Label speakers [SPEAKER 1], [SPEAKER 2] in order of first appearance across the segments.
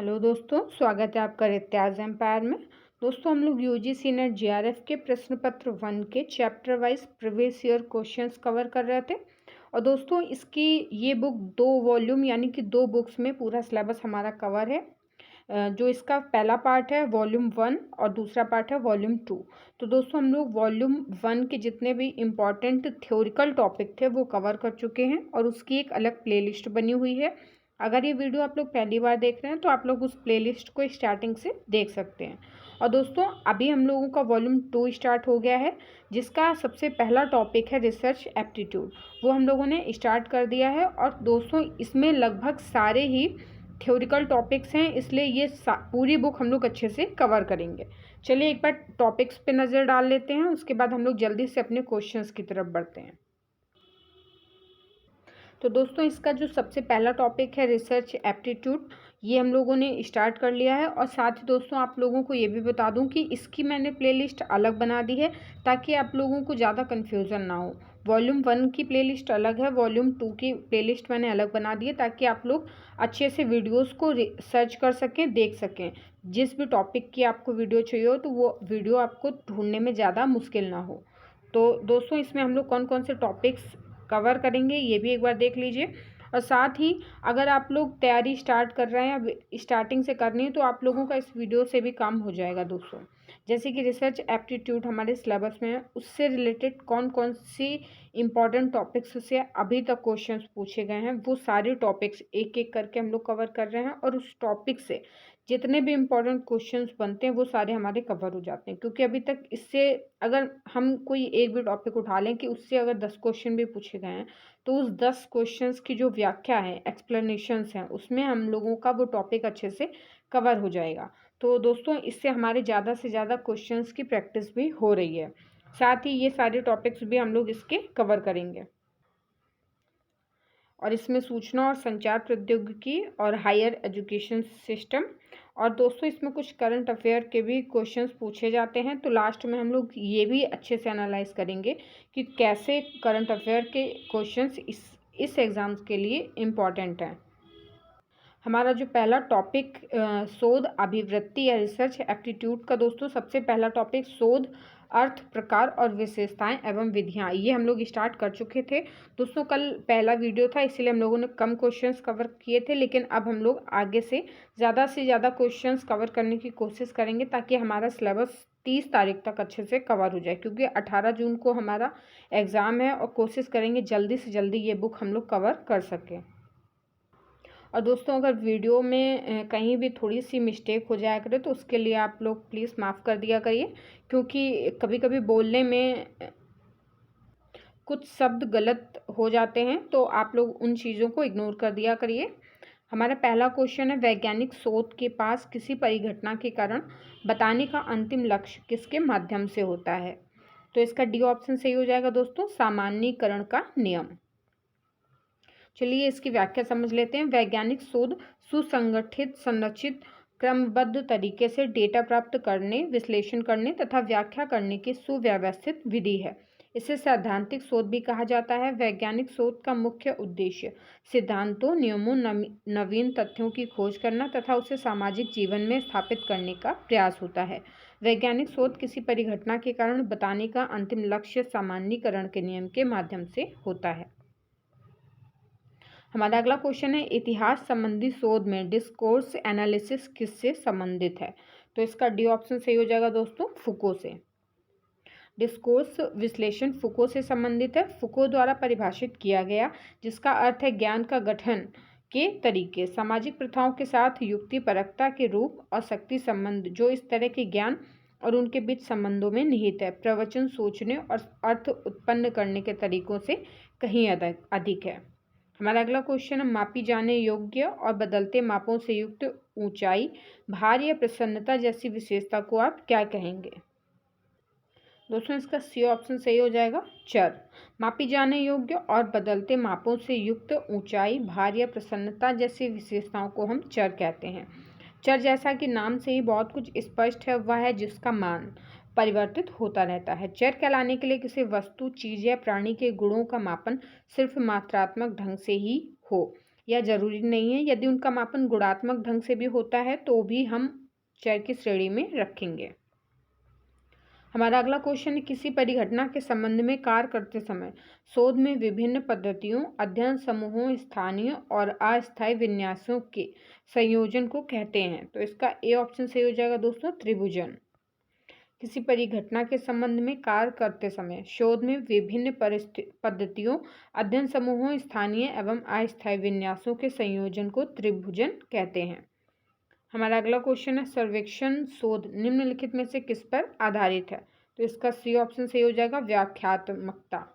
[SPEAKER 1] Hello दोस्तों, स्वागत है आपका रित्याज एम्पायर में। दोस्तों, हम लोग यूजीसी नेट जीआरएफ के प्रश्न पत्र 1 के chapter wise previous year questions cover कर रहे थे। और दोस्तों, इसकी ये बुक 2 वॉल्यूम यानी कि 2 बुक्स में पूरा सिलेबस हमारा कवर है। जो इसका पहला पार्ट है वॉल्यूम 1 और दूसरा पार्ट है वॉल्यूम 2। तो दोस्तों, हम लोग वॉल्यूम 1 के जितने भी इम्पॉर्टेंट थ्योरिकल टॉपिक थे वो कवर कर चुके हैं और उसकी एक अलग प्लेलिस्ट बनी हुई है। अगर ये वीडियो आप लोग पहली बार देख रहे हैं तो आप लोग उस प्लेलिस्ट को स्टार्टिंग से देख सकते हैं। और दोस्तों, अभी हम लोगों का वॉल्यूम 2 स्टार्ट हो गया है, जिसका सबसे पहला टॉपिक है रिसर्च एप्टीट्यूड। वो हम लोगों ने स्टार्ट कर दिया है। और दोस्तों, इसमें लगभग सारे ही थ्योरिकल टॉपिक्स हैं, इसलिए ये पूरी बुक हम लोग अच्छे से कवर करेंगे। चलिए एक बार टॉपिक्स पे नज़र डाल लेते हैं, उसके बाद हम लोग जल्दी से अपने क्वेश्चंस की तरफ बढ़ते हैं। तो दोस्तों, इसका जो सबसे पहला टॉपिक है रिसर्च एप्टीट्यूड, ये हम लोगों ने स्टार्ट कर लिया है। और साथ ही दोस्तों, आप लोगों को ये भी बता दूं कि इसकी मैंने प्लेलिस्ट अलग बना दी है ताकि आप लोगों को ज़्यादा कन्फ्यूज़न ना हो। वॉल्यूम 1 की प्लेलिस्ट अलग है, वॉल्यूम 2 की प्लेलिस्ट मैंने अलग बना दी है ताकि आप लोग अच्छे से वीडियोज़ को सर्च कर सकें, देख सकें। जिस भी टॉपिक की आपको वीडियो चाहिए हो तो वो वीडियो आपको ढूंढने में ज़्यादा मुश्किल ना हो। तो दोस्तों, इसमें हम लोग कौन कौन से टॉपिक्स कवर करेंगे ये भी एक बार देख लीजिए। और साथ ही अगर आप लोग तैयारी स्टार्ट कर रहे हैं या स्टार्टिंग से करनी है तो आप लोगों का इस वीडियो से भी काम हो जाएगा दोस्तों। जैसे कि रिसर्च एप्टीट्यूड हमारे सिलेबस में है, उससे रिलेटेड कौन कौन सी इंपॉर्टेंट टॉपिक्स से अभी तक क्वेश्चंस पूछे गए हैं वो सारे टॉपिक्स एक एक करके हम लोग कवर कर रहे हैं। और उस टॉपिक से जितने भी इम्पोर्टेंट क्वेश्चंस बनते हैं वो सारे हमारे कवर हो जाते हैं, क्योंकि अभी तक इससे अगर हम कोई एक भी टॉपिक उठा लें कि उससे अगर 10 क्वेश्चन भी पूछे गए हैं तो उस 10 क्वेश्चंस की जो व्याख्या है, एक्सप्लेनेशंस हैं, उसमें हम लोगों का वो टॉपिक अच्छे से कवर हो जाएगा। तो दोस्तों, इससे हमारे ज़्यादा से ज़्यादा क्वेश्चंस की प्रैक्टिस भी हो रही है। साथ ही ये सारे टॉपिक्स भी हम लोग इसके कवर करेंगे। और इसमें सूचना और संचार प्रौद्योगिकी और हायर एजुकेशन सिस्टम। और दोस्तों, इसमें कुछ करंट अफेयर के भी क्वेश्चंस पूछे जाते हैं, तो लास्ट में हम लोग ये भी अच्छे से एनालाइज करेंगे कि कैसे करंट अफेयर के क्वेश्चंस इस एग्ज़ाम्स के लिए इम्पॉर्टेंट हैं। हमारा जो पहला टॉपिक शोध अभिवृत्ति या रिसर्च एप्टीट्यूड का दोस्तों सबसे पहला टॉपिक शोध अर्थ, प्रकार और विशेषताएं एवं विधियां, ये हम लोग स्टार्ट कर चुके थे दोस्तों। कल पहला वीडियो था इसलिए हम लोगों ने कम क्वेश्चंस कवर किए थे, लेकिन अब हम लोग आगे से ज़्यादा क्वेश्चंस कवर करने की कोशिश करेंगे ताकि हमारा सिलेबस 30 तारीख तक अच्छे से कवर हो जाए, क्योंकि 18 जून को हमारा एग्ज़ाम है और कोशिश करेंगे जल्दी से जल्दी ये बुक हम लोग कवर कर सकें। और दोस्तों, अगर वीडियो में कहीं भी थोड़ी सी मिस्टेक हो जाया करे तो उसके लिए आप लोग प्लीज़ माफ़ कर दिया करिए, क्योंकि कभी कभी बोलने में कुछ शब्द गलत हो जाते हैं, तो आप लोग उन चीज़ों को इग्नोर कर दिया करिए। हमारा पहला क्वेश्चन है, वैज्ञानिक शोध के पास किसी परिघटना के कारण बताने का अंतिम लक्ष्य किसके माध्यम से होता है। तो इसका डी ऑप्शन सही हो जाएगा दोस्तों, सामान्यीकरण का नियम। चलिए इसकी व्याख्या समझ लेते हैं। वैज्ञानिक शोध सुसंगठित, संरचित, क्रमबद्ध तरीके से डेटा प्राप्त करने, विश्लेषण करने तथा व्याख्या करने की सुव्यवस्थित विधि है। इसे सैद्धांतिक शोध भी कहा जाता है। वैज्ञानिक शोध का मुख्य उद्देश्य सिद्धांतों, नियमों, नवीन तथ्यों की खोज करना तथा उसे सामाजिक जीवन में स्थापित करने का प्रयास होता है। वैज्ञानिक शोध किसी परिघटना के कारण बताने का अंतिम लक्ष्य सामान्यीकरण के नियम के माध्यम से होता है। हमारा अगला क्वेश्चन है, इतिहास संबंधी शोध में डिस्कोर्स एनालिसिस किससे संबंधित है। तो इसका डी ऑप्शन सही हो जाएगा दोस्तों, फुको से। डिस्कोर्स विश्लेषण फुको से संबंधित है। फुको द्वारा परिभाषित किया गया, जिसका अर्थ है ज्ञान का गठन के तरीके, सामाजिक प्रथाओं के साथ युक्तिपरकता के रूप और शक्ति संबंध जो इस तरह के ज्ञान और उनके बीच संबंधों में निहित है, प्रवचन सोचने और अर्थ उत्पन्न करने के तरीकों से कहीं अधिक है। हमारा अगला क्वेश्चन है, मापी जाने योग्य और बदलते मापों से युक्त ऊंचाई, भार या प्रसन्नता जैसी विशेषता को आप क्या कहेंगे। दोस्तों, इसका सी ऑप्शन सही हो जाएगा, चर। मापी जाने योग्य और बदलते मापों से युक्त ऊंचाई, भार या प्रसन्नता जैसी विशेषताओं को हम चर कहते हैं। चर, जैसा कि नाम से ही बहुत कुछ स्पष्ट है, वह है जिसका मान परिवर्तित होता रहता है। चर कहलाने के लिए किसी वस्तु, चीज या प्राणी के गुणों का मापन सिर्फ मात्रात्मक ढंग से ही हो या ज़रूरी नहीं है। यदि उनका मापन गुणात्मक ढंग से भी होता है तो भी हम चर की श्रेणी में रखेंगे। हमारा अगला क्वेश्चन है, किसी परिघटना के संबंध में कार्य करते समय शोध में विभिन्न पद्धतियों, अध्ययन समूहों, स्थानीय और अस्थायी विन्यासों के संयोजन को कहते हैं। तो इसका ए ऑप्शन सही हो जाएगा दोस्तों, त्रिभुजन। किसी परिघटना के संबंध में कार्य करते समय शोध में विभिन्न पद्धतियों, अध्ययन समूहों, स्थानीय एवं अस्थायी विन्यासों के संयोजन को त्रिभुजन कहते हैं। हमारा अगला क्वेश्चन है, सर्वेक्षण शोध निम्नलिखित में से किस पर आधारित है। तो इसका सी ऑप्शन सही हो जाएगा, व्याख्यात्मकता।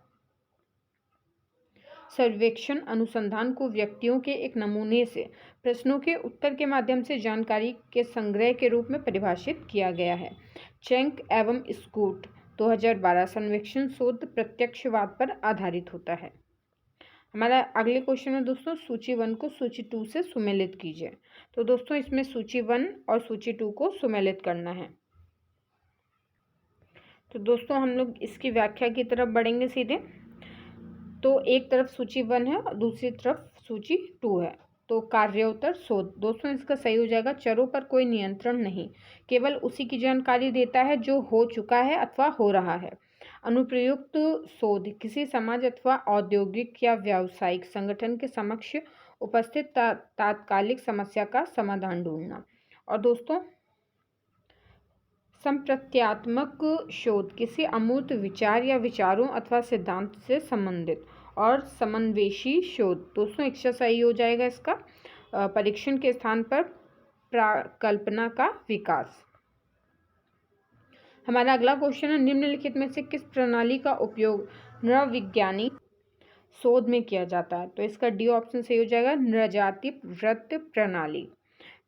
[SPEAKER 1] सर्वेक्षण अनुसंधान को व्यक्तियों के एक नमूने से प्रश्नों के उत्तर के माध्यम से जानकारी के संग्रह के रूप में परिभाषित किया गया है। चेंक एवं स्कूट 2012 सर्वेक्षण शोध प्रत्यक्षवाद पर आधारित होता है। हमारा अगले क्वेश्चन में दोस्तों, सूची 1 को सूची 2 से सुमेलित कीजिए। तो दोस्तों इसमें सूची 1 और सूची 2 को सुमेलित करना है। तो दोस्तों हम लोग इसकी व्याख्या की तरफ बढ़ेंगे सीधे। तो एक तरफ सूची 1 है और दूसरी तरफ सूची 2 है। तो कार्योत्तर शोध दोस्तों इसका सही हो जाएगा, चरों पर कोई नियंत्रण नहीं, केवल उसी की जानकारी देता है जो हो चुका है अथवा हो रहा है। अनुप्रयुक्त शोध किसी समाज अथवा औद्योगिक या व्यावसायिक संगठन के समक्ष उपस्थित तात्कालिक समस्या का समाधान ढूंढना। और दोस्तों संप्रत्यात्मक शोध किसी अमूर्त विचार या विचारों अथवा सिद्धांत से संबंधित। और समन्वेशी शोध दोस्तों इच्छा सही हो जाएगा इसका, परीक्षण के स्थान पर कल्पना का विकास। हमारा अगला क्वेश्चन है, निम्नलिखित में से किस प्रणाली का उपयोग नृविज्ञानी शोध में किया जाता है। तो इसका डी ऑप्शन सही हो जाएगा, नृजाति वृत्त प्रणाली।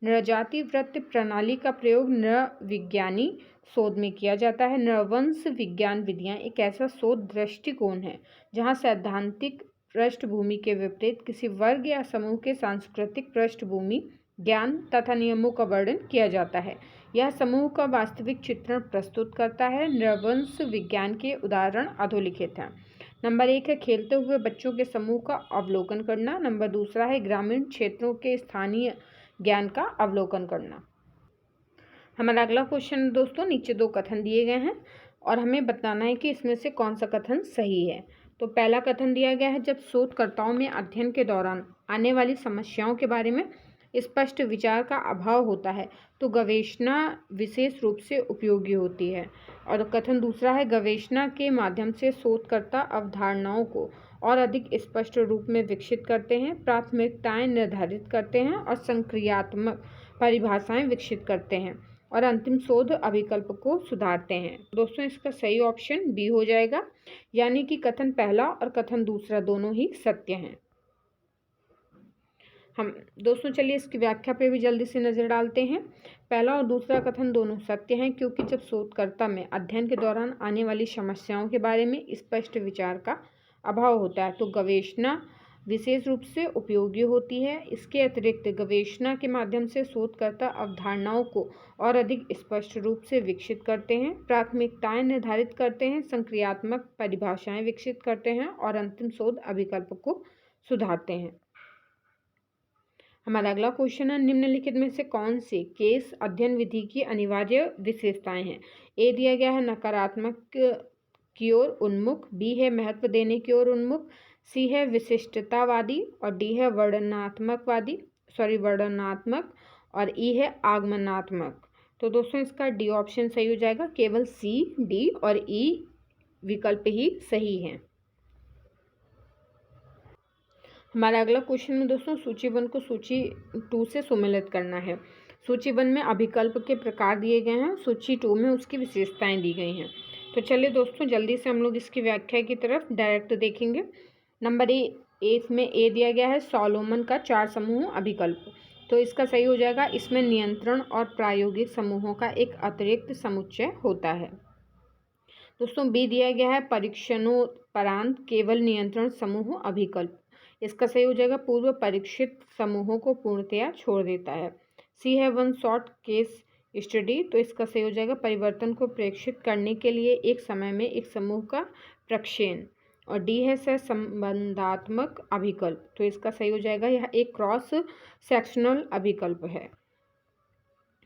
[SPEAKER 1] नृजाति वृत्त प्रणाली का प्रयोग नृविज्ञानी शोध में किया जाता है। नृवंश विज्ञान विधियां एक ऐसा शोध दृष्टिकोण है जहां सैद्धांतिक पृष्ठभूमि के विपरीत किसी वर्ग या समूह के सांस्कृतिक पृष्ठभूमि, ज्ञान तथा नियमों का वर्णन किया जाता है। यह समूह का वास्तविक चित्रण प्रस्तुत करता है। नृवंश विज्ञान के उदाहरण अधोलिखित हैं। नंबर 1 है खेलते हुए बच्चों के समूह का अवलोकन करना। नंबर 2 है ग्रामीण क्षेत्रों के स्थानीय ज्ञान का अवलोकन करना। हमारा अगला क्वेश्चन दोस्तों, नीचे 2 कथन दिए गए हैं और हमें बताना है कि इसमें से कौन सा कथन सही है। तो पहला कथन दिया गया है, जब शोधकर्ताओं में अध्ययन के दौरान आने वाली समस्याओं के बारे में स्पष्ट विचार का अभाव होता है तो गवेषणा विशेष रूप से उपयोगी होती है। और कथन दूसरा है, गवेषणा के माध्यम से शोधकर्ता अवधारणाओं को और अधिक स्पष्ट रूप में विकसित करते हैं, प्राथमिकताएं निर्धारित करते हैं और संक्रियात्मक परिभाषाएं विकसित करते हैं और अंतिम शोध अभिकल्प को सुधारते हैं। दोस्तों इसका सही ऑप्शन बी हो जाएगा, यानी कि कथन पहला और कथन दूसरा दोनों ही सत्य हैं। हम दोस्तों चलिए इसकी व्याख्या पे भी जल्दी से नज़र डालते हैं। पहला और दूसरा कथन दोनों सत्य हैं, क्योंकि जब शोधकर्ता में अध्ययन के दौरान आने वाली समस्याओं के बारे में स्पष्ट विचार का अभाव होता है तो गवेषणा विशेष रूप से उपयोगी होती है। इसके अतिरिक्त गवेषणा के माध्यम से शोधकर्ता अवधारणाओं को और अधिक स्पष्ट रूप से विकसित करते हैं, प्राथमिकताएं निर्धारित करते हैं, संक्रियात्मक परिभाषाएं विकसित करते हैं और अंतिम शोध अभिकल्प को सुधारते हैं। हमारा अगला क्वेश्चन है, निम्नलिखित में से कौन से केस अध्ययन विधि की अनिवार्य विशेषताएं हैं। ए दिया गया है नकारात्मक की ओर उन्मुख, बी है महत्व देने की ओर उन्मुख, सी है विशिष्टतावादी और डी है वर्णनात्मक और ई है आगमनात्मक। तो दोस्तों इसका डी ऑप्शन सही हो जाएगा, केवल सी, डी और ई विकल्प ही सही हैं। हमारा अगला क्वेश्चन में दोस्तों सूची 1 को सूची 2 से सुमेलित करना है। सूची 1 में अभिकल्प के प्रकार दिए गए हैं, सूची 2 में उसकी विशेषताएं दी गई हैं। तो चलिए दोस्तों जल्दी से हम लोग इसकी व्याख्या की तरफ डायरेक्ट देखेंगे। नंबर इसमें ए दिया गया है सॉलोमन का 4 समूह अभिकल्प। तो इसका सही हो जाएगा, इसमें नियंत्रण और प्रायोगिक समूहों का एक अतिरिक्त समुच्चय होता है। दोस्तों बी दिया गया है परीक्षणोपरांत केवल नियंत्रण समूह अभिकल्प। इसका सही हो जाएगा, पूर्व परीक्षित समूहों को पूर्णतया छोड़ देता है। सी है वन शॉट केस स्टडी। तो इसका सही हो जाएगा, परिवर्तन को प्रेक्षित करने के लिए एक समय में एक समूह का प्रक्षेपण। और डी है सहसंबंधात्मक अभिकल्प। तो इसका सही हो जाएगा, यह एक क्रॉस सेक्शनल अभिकल्प है।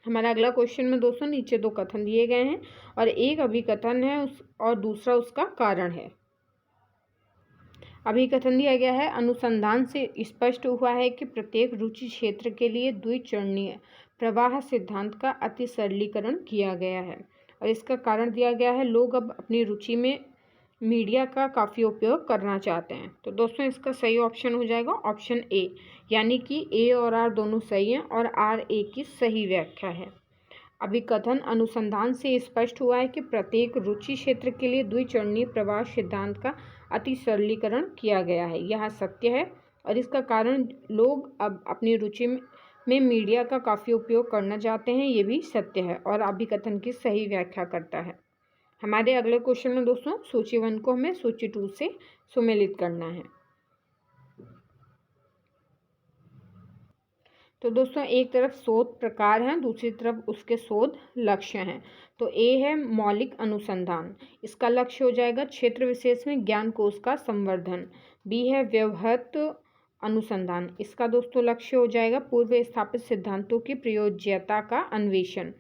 [SPEAKER 1] हमारा अगला क्वेश्चन में दोस्तों नीचे दो कथन दिए गए हैं और एक अभिकथन है और दूसरा उसका कारण है। अभिकथन दिया गया है, अनुसंधान से स्पष्ट हुआ है कि प्रत्येक रुचि क्षेत्र के लिए द्विचरणीय प्रवाह सिद्धांत का अति सरलीकरण किया गया है। और इसका कारण दिया गया है, लोग अब अपनी रुचि में मीडिया का काफ़ी उपयोग करना चाहते हैं। तो दोस्तों इसका सही ऑप्शन हो जाएगा ऑप्शन ए, यानी कि ए और आर दोनों सही हैं और आर ए की सही व्याख्या है। अभिकथन, अनुसंधान से स्पष्ट हुआ है कि प्रत्येक रुचि क्षेत्र के लिए द्विचरणीय प्रवाह सिद्धांत का अति सरलीकरण किया गया है, यह सत्य है। और इसका कारण, लोग अब अपनी रुचि में मीडिया का काफ़ी उपयोग करना चाहते हैं, ये भी सत्य है और अभिकथन की सही व्याख्या करता है। हमारे अगले क्वेश्चन में दोस्तों सूची 1 को हमें सूची 2 से सुमेलित करना है। तो दोस्तों एक तरफ शोध प्रकार हैं, दूसरी तरफ उसके शोध लक्ष्य हैं। तो ए है मौलिक अनुसंधान, इसका लक्ष्य हो जाएगा क्षेत्र विशेष में ज्ञान कोश का संवर्धन। बी है व्यवहृत अनुसंधान, इसका दोस्तों लक्ष्य हो जाएगा पूर्व स्थापित सिद्धांतों की प्रयोज्यता का अन्वेषण।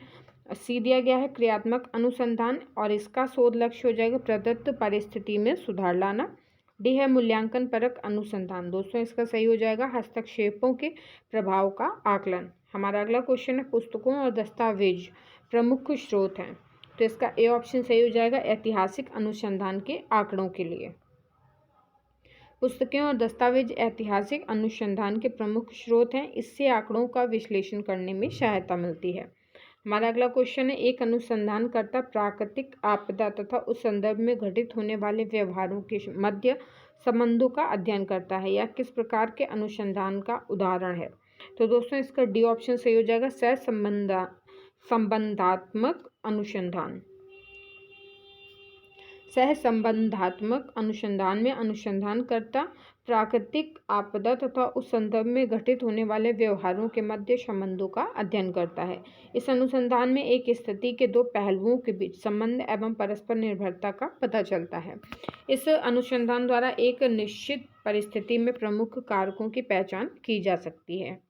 [SPEAKER 1] सी दिया गया है क्रियात्मक अनुसंधान और इसका शोध लक्ष्य हो जाएगा प्रदत्त परिस्थिति में सुधार लाना। डी है मूल्यांकन परक अनुसंधान, दोस्तों इसका सही हो जाएगा हस्तक्षेपों के प्रभाव का आकलन। हमारा अगला क्वेश्चन है पुस्तकों और दस्तावेज प्रमुख स्रोत हैं। तो इसका ए ऑप्शन सही हो जाएगा ऐतिहासिक अनुसंधान के आंकड़ों के लिए। पुस्तकें और दस्तावेज ऐतिहासिक अनुसंधान के प्रमुख स्रोत हैं, इससे आंकड़ों का विश्लेषण करने में सहायता मिलती है। हमारा अगला क्वेश्चन है एक अनुसंधानकर्ता प्राकृतिक आपदा तथा उस संदर्भ में घटित होने वाले व्यवहारों के मध्य संबंधों का अध्ययन करता है, यह किस प्रकार के अनुसंधान का उदाहरण है। तो दोस्तों इसका डी ऑप्शन सही हो जाएगा सहसंबंधात्मक अनुसंधान। सहसंबंधात्मक अनुसंधान में अनुसंधानकर्ता प्राकृतिक आपदा तथा उस संदर्भ में घटित होने वाले व्यवहारों के मध्य संबंधों का अध्ययन करता है। इस अनुसंधान में एक स्थिति के दो पहलुओं के बीच संबंध एवं परस्पर निर्भरता का पता चलता है। इस अनुसंधान द्वारा एक निश्चित परिस्थिति में प्रमुख कारकों की पहचान की जा सकती है।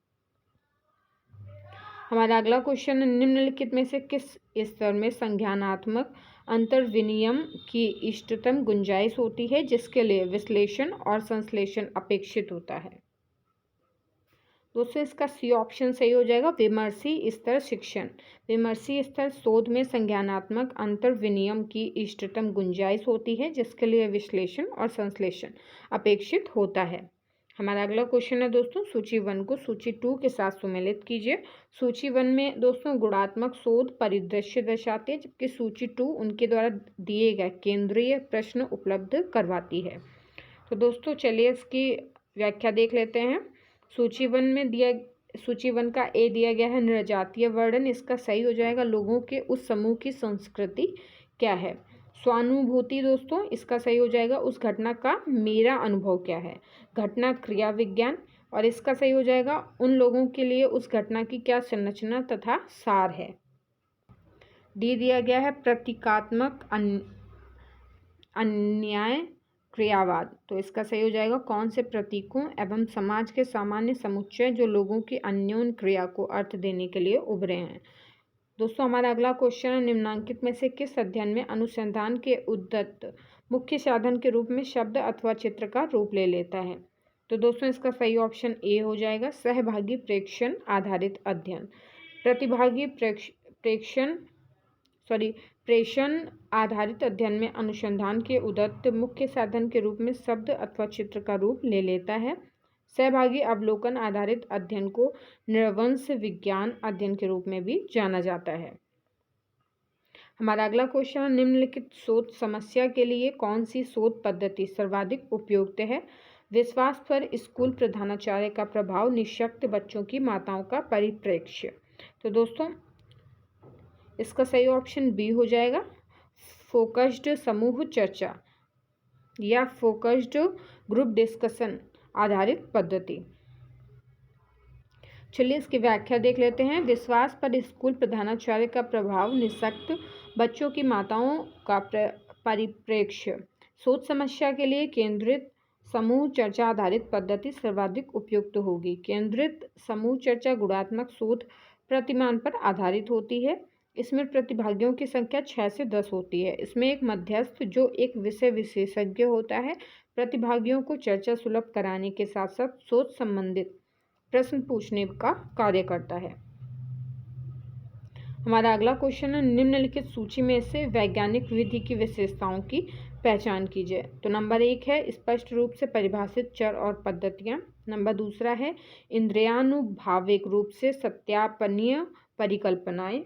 [SPEAKER 1] हमारा अगला क्वेश्चन, निम्नलिखित में से किस स्तर में संज्ञानात्मक अंतर्विनिमय की इष्टतम गुंजाइश होती है जिसके लिए विश्लेषण और संश्लेषण अपेक्षित होता है। दोस्तों इसका सी ऑप्शन सही हो जाएगा विमर्शी स्तर शिक्षण। विमर्शी स्तर शोध में संज्ञानात्मक अंतर्विनिमय की इष्टतम गुंजाइश होती है जिसके लिए विश्लेषण और संश्लेषण अपेक्षित होता है। हमारा अगला क्वेश्चन है दोस्तों सूची 1 को सूची 2 के साथ सुमेलित कीजिए। सूची 1 में दोस्तों गुणात्मक शोध परिदृश्य दर्शाते हैं, जबकि सूची 2 उनके द्वारा दिए गए केंद्रीय प्रश्न उपलब्ध करवाती है। तो दोस्तों चलिए इसकी व्याख्या देख लेते हैं। सूची 1 का ए दिया गया है नृजातीय वर्णन, इसका सही हो जाएगा लोगों के उस समूह की संस्कृति क्या है। स्वानुभूति दोस्तों इसका सही हो जाएगा उस घटना का मेरा अनुभव क्या है। घटना क्रिया विज्ञान, और इसका सही हो जाएगा उन लोगों के लिए उस घटना की क्या संरचना तथा सार है। डी दिया गया है प्रतीकात्मक अन्याय क्रियावाद, तो इसका सही हो जाएगा कौन से प्रतीकों एवं समाज के सामान्य समुच्चय जो लोगों की अन्योन्य क्रिया को अर्थ देने के लिए उभरे हैं। दोस्तों हमारा अगला क्वेश्चन है निम्नांकित में से किस अध्ययन में अनुसंधान के उद्यत मुख्य साधन के रूप में शब्द अथवा चित्र का रूप ले लेता है। तो दोस्तों इसका सही ऑप्शन ए हो जाएगा सहभागी प्रेक्षण आधारित अध्ययन। प्रतिभागी प्रेषण आधारित अध्ययन में अनुसंधान के उद्यत मुख्य साधन के रूप में शब्द अथवा चित्र का रूप ले लेता है। सहभागी अवलोकन आधारित अध्ययन को नृवंश विज्ञान अध्ययन के रूप में भी जाना जाता है। हमारा अगला क्वेश्चन निम्नलिखित शोध समस्या के लिए कौन सी शोध पद्धति सर्वाधिक उपयुक्त है। विश्वास पर स्कूल प्रधानाचार्य का प्रभाव, निःशक्त बच्चों की माताओं का परिप्रेक्ष्य। तो दोस्तों इसका सही ऑप्शन बी हो जाएगा फोकस्ड समूह चर्चा या फोकस्ड ग्रुप डिस्कशन आधारित पद्धति। चलिए इसकी व्याख्या देख लेते हैं। विश्वास पर स्कूल प्रधानाचार्य का प्रभाव, निःशक्त बच्चों की माताओं का परिप्रेक्ष्य। शोध समस्या के लिए केंद्रित समूह चर्चा आधारित पद्धति सर्वाधिक उपयुक्त होगी। केंद्रित समूह चर्चा गुणात्मक शोध प्रतिमान पर आधारित होती है। इसमें प्रतिभागियों की संख्या 6 से 10 होती है। इसमें एक मध्यस्थ जो एक विषय विशेषज्ञ होता है प्रतिभागियों को चर्चा सुलभ कराने के साथ साथ शोध संबंधित प्रश्न पूछने का कार्य करता है। हमारा अगला क्वेश्चन है, निम्नलिखित सूची में से वैज्ञानिक विधि की विशेषताओं की पहचान कीजिए। तो नंबर 1 है स्पष्ट रूप से परिभाषित चर और पद्धतियाँ। नंबर 2 है इंद्रियानुभाविक रूप से सत्यापनीय परिकल्पनाएं।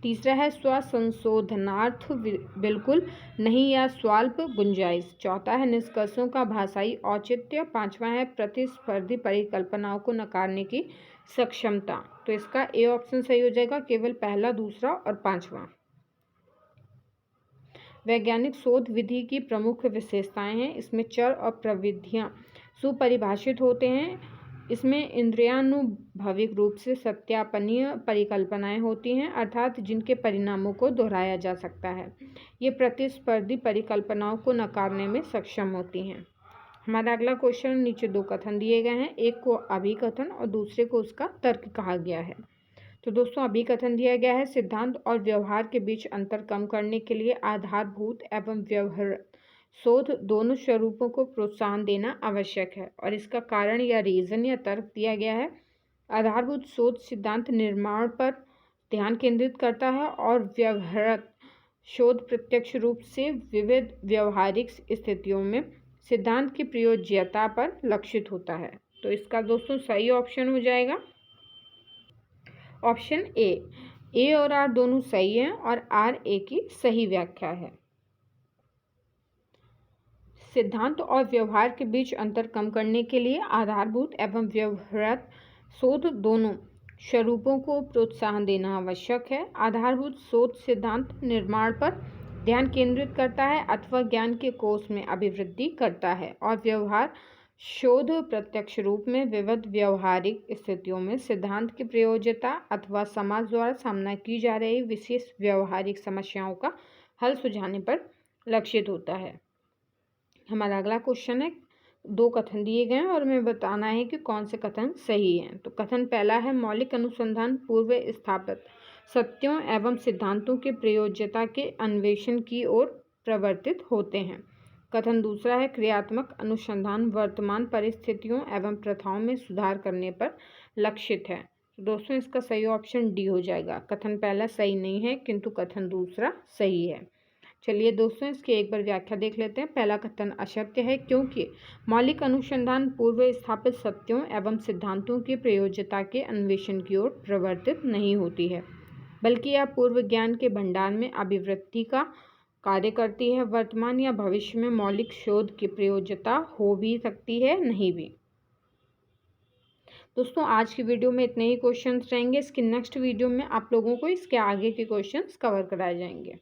[SPEAKER 1] तीसरा है स्वसंशोधनार्थ बिल्कुल नहीं या स्वल्प गुंजाइश। चौथा है निष्कर्षों का भाषाई औचित्य। पांचवा है प्रतिस्पर्धी परिकल्पनाओं को नकारने की सक्षमता। तो इसका ए ऑप्शन सही हो जाएगा, केवल पहला, दूसरा और पांचवा। वैज्ञानिक शोध विधि की प्रमुख विशेषताएं हैं। इसमें चर और प्रविधियां सुपरिभाषित होते हैं। इसमें इंद्रियानुभविक रूप से सत्यापनीय परिकल्पनाएं होती हैं, अर्थात जिनके परिणामों को दोहराया जा सकता है। ये प्रतिस्पर्धी परिकल्पनाओं को नकारने में सक्षम होती हैं। हमारा अगला क्वेश्चन, नीचे 2 कथन दिए गए हैं, एक को अभिकथन और दूसरे को उसका तर्क कहा गया है। तो दोस्तों अभिकथन दिया गया है, सिद्धांत और व्यवहार के बीच अंतर कम करने के लिए आधारभूत एवं व्यवहार शोध दोनों स्वरूपों को प्रोत्साहन देना आवश्यक है। और इसका कारण या रीजन या तर्क दिया गया है। आधारभूत शोध सिद्धांत निर्माण पर ध्यान केंद्रित करता है और व्यवहार शोध प्रत्यक्ष रूप से विविध व्यवहारिक स्थितियों में सिद्धांत की प्रयोज्यता पर लक्षित होता है। तो इसका दोस्तों सही ऑप्शन हो जाएगा ऑप्शन ए और आर दोनों सही हैं और आर ए की सही व्याख्या है। सिद्धांत और व्यवहार के बीच अंतर कम करने के लिए आधारभूत एवं व्यवहार शोध दोनों स्वरूपों को प्रोत्साहन देना आवश्यक है। आधारभूत शोध सिद्धांत निर्माण पर ध्यान केंद्रित करता है अथवा ज्ञान के कोष में अभिवृद्धि करता है, और व्यवहार शोध प्रत्यक्ष रूप में विविध व्यवहारिक स्थितियों में सिद्धांत की प्रयोज्यता अथवा समाज द्वारा सामना की जा रही विशेष व्यवहारिक समस्याओं का हल सुझाने पर लक्षित होता है। हमारा अगला क्वेश्चन है, 2 कथन दिए गए हैं और हमें बताना है कि कौन से कथन सही हैं। तो कथन पहला है, मौलिक अनुसंधान पूर्व स्थापित सत्यों एवं सिद्धांतों की प्रयोज्यता के अन्वेषण की ओर प्रवर्तित होते हैं। कथन दूसरा है, क्रियात्मक अनुसंधान वर्तमान परिस्थितियों एवं प्रथाओं में सुधार करने पर लक्षित है। दोस्तों इसका सही ऑप्शन डी हो जाएगा। कथन पहला सही नहीं है किंतु कथन दूसरा सही है। चलिए दोस्तों इसकी एक बार व्याख्या देख लेते हैं। पहला कथन असत्य है क्योंकि मौलिक अनुसंधान पूर्व स्थापित सत्यों एवं सिद्धांतों की प्रयोज्यता के अन्वेषण की ओर प्रवर्तित नहीं होती है, बल्कि यह पूर्व ज्ञान के भंडार में अभिवृद्धि का कार्य करती है। वर्तमान या भविष्य में मौलिक शोध की प्रयोज्यता हो भी सकती है, नहीं भी। दोस्तों आज की वीडियो में इतने ही क्वेश्चंस रहेंगे। इसकी नेक्स्ट वीडियो में आप लोगों को इसके आगे के क्वेश्चंस कवर कराए जाएंगे।